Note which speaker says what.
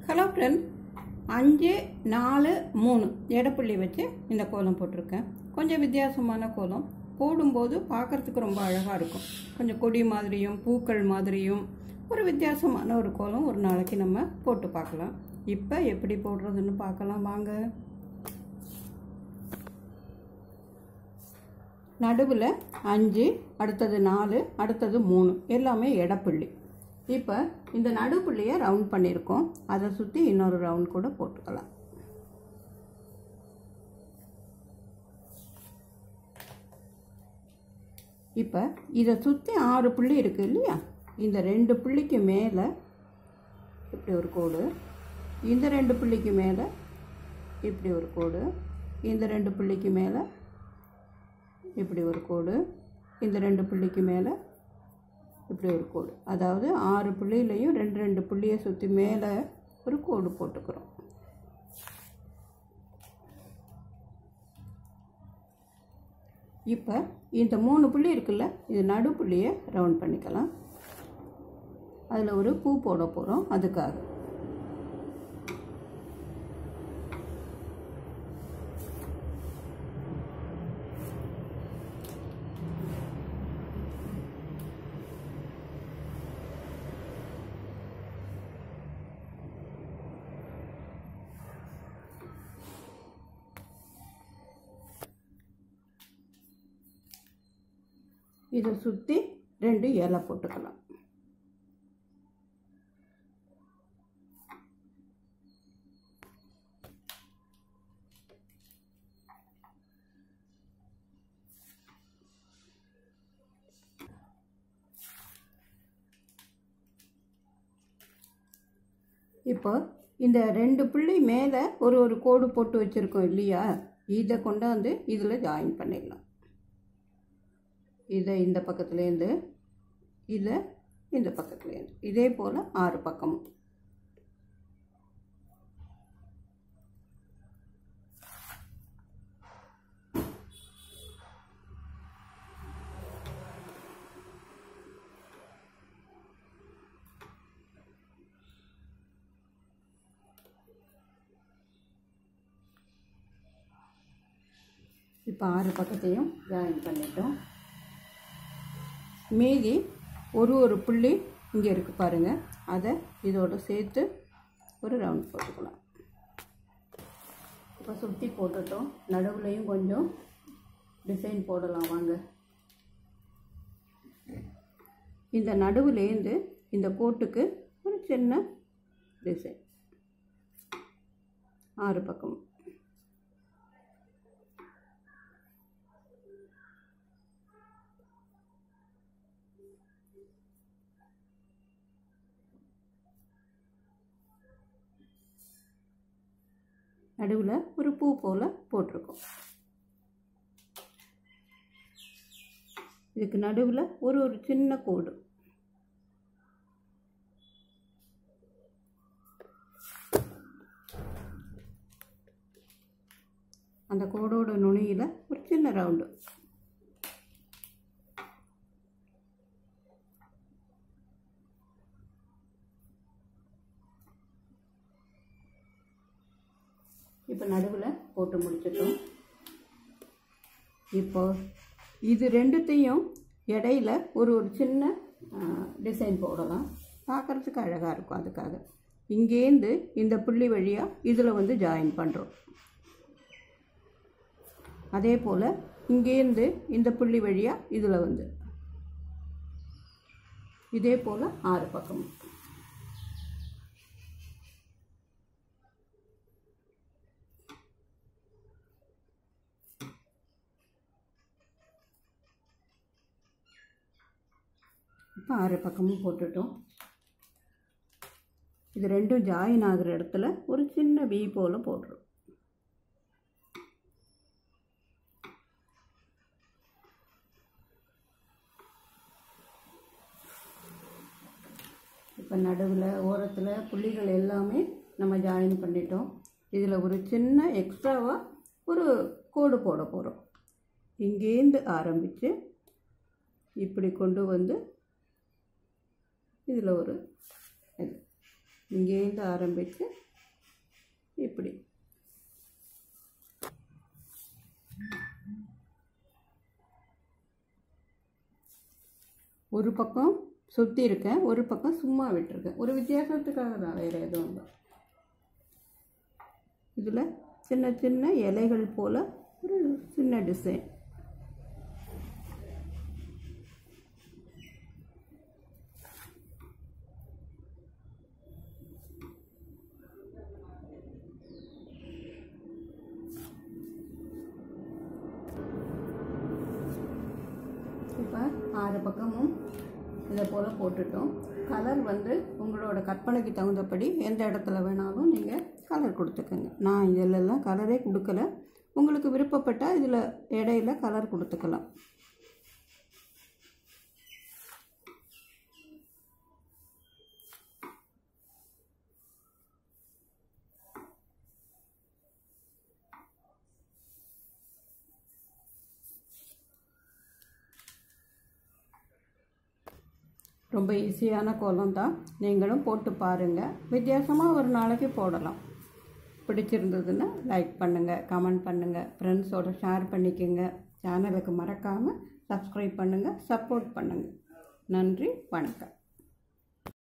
Speaker 1: Hello friend, 5 4 3 எடப்புள்ளி வச்சு இந்த கோலம் போட்டிருக்கேன். கொஞ்சம் வித்தியாசமான கோலம். போடும்போது பார்க்குறதுக்கு ரொம்ப அழகாக இருக்கும். கொஞ்சம் கொடி மாதிரியும் பூக்கள் மாதிரியும் ஒரு வித்தியாசமான ஒரு கோலம் ஒரு நாளைக்கு நம்ம போட்டு பார்க்கலாம். இப்போ எப்படி போடுறதுன்னு பார்க்கலாம் வாங்க. நடுவில் 5, அடுத்தது 4, அடுத்தது 3 எல்லாமே எடப்புள்ளி. இப்போ இந்த நடுப்புள்ளியை ரவுண்ட் பண்ணியிருக்கோம். அதை சுற்றி இன்னொரு ரவுண்ட் கூட போட்டுக்கலாம். இப்போ இதை சுற்றி 6 புள்ளி இருக்குது இல்லையா? இந்த 2 புள்ளிக்கு மேலே இப்படி ஒரு கோடு, இந்த 2 புள்ளிக்கு மேலே இப்படி ஒரு கோடு, இந்த 2 புள்ளிக்கு மேலே இப்படி ஒரு கோடு, இந்த 2 புள்ளிக்கு மேலே இப்படி ஒரு கோடு. அதாவது 6 புள்ளியிலையும் 2 புள்ளியை சுற்றி மேலே ஒரு கோடு போட்டுக்கிறோம். இப்போ இந்த 3 புள்ளி இருக்குல்ல, இது நடுப்புள்ளியை ரவுண்ட் பண்ணிக்கலாம். அதில் ஒரு பூ போட போகிறோம். அதுக்காக இதை சுற்றி 2 இலை போட்டுக்கலாம். இப்போ இந்த 2 புள்ளி மேலே ஒரு கோடு போட்டு வச்சுருக்கோம் இல்லையா? இதை கொண்டாந்து இதில் ஜாயின் பண்ணிடலாம். இதை இந்த பக்கத்துலேருந்து, இதை இந்த பக்கத்துலேருந்து, இதே போல் 6 பக்கமும். இப்போ 6 பக்கத்தையும் ஜாயின் பண்ணிட்டோம். மீதி ஒரு புள்ளி இங்கே இருக்குது பாருங்கள், அதை இதோடு சேர்த்து ஒரு ரவுண்ட் போட்டுக்கலாம். இப்போ சுற்றி போட்டுட்டோம். நடுவுலையும் கொஞ்சம் டிசைன் போடலாம் வாங்க. இந்த நடுவுலேருந்து இந்த கோட்டுக்கு ஒரு சின்ன டிசைன் 6 பக்கமும். நடுவில் ஒரு பூ போல் போட்டிருக்கோம். இதுக்கு நடுவில் ஒரு சின்ன கோடு. அந்த கோடோட நுனியில் ஒரு சின்ன ரவுண்டு. இப்போ நடுவில் போட்டு முடிச்சிட்டோம். இப்போ இது ரெண்டுத்தையும் இடையில ஒரு சின்ன டிசைன் போடலாம். பார்க்குறதுக்கு அழகாக இருக்கும். அதுக்காக இங்கேருந்து இந்த புள்ளி வழியாக இதில் வந்து ஜாயின் பண்ணுறோம். அதே போல் இங்கேருந்து இந்த புள்ளி வழியாக இதில் வந்து இதே போல் 6 பக்கமும். இப்போ 6 பக்கமும் போட்டுட்டோம். இது ரெண்டும் ஜாயின் ஆகிற இடத்துல ஒரு சின்ன வி போல் போடுறோம். இப்போ நடுவில் ஓரத்தில் புள்ளிகள் எல்லாமே நம்ம ஜாயின் பண்ணிட்டோம். இதில் ஒரு சின்ன எக்ஸ்ட்ராவாக ஒரு கோடு போட போகிறோம். இங்கேருந்து ஆரம்பித்து இப்படி கொண்டு வந்து இதில் ஒரு இங்கேருந்து ஆரம்பித்து இப்படி ஒரு பக்கம் சுற்றி இருக்கேன், ஒரு பக்கம் சும்மா விட்டுருக்கேன். ஒரு வித்தியாசத்துக்காக தான், வேறு எதுவும் இல்லை. இதில் சின்ன சின்ன இலைகள் போல் ஒரு சின்ன டிசைன். இப்போ 6 பக்கமும் இதை போல் போட்டுட்டோம். கலர் வந்து உங்களோட கற்பனைக்கு தகுந்தபடி எந்த இடத்துல வேணாலும் நீங்கள் கலர் கொடுத்துக்கோங்க. நான் இதிலெல்லாம் கலரே கொடுக்கல. உங்களுக்கு விருப்பப்பட்டால் இதில் இடையில கலர் கொடுத்துக்கலாம். ரொம்ப ஈஸியான கோலம் தான், நீங்களும் போட்டு பாருங்கள். வித்தியாசமாக ஒரு நாளைக்கு போடலாம். பிடிச்சிருந்ததுன்னா லைக் பண்ணுங்கள், கமெண்ட் பண்ணுங்கள், ஃப்ரெண்ட்ஸோடு ஷேர் பண்ணிக்கோங்க. சேனலுக்கு மறக்காமல் சப்ஸ்கிரைப் பண்ணுங்கள், சப்போர்ட் பண்ணுங்கள். நன்றி, வணக்கம்.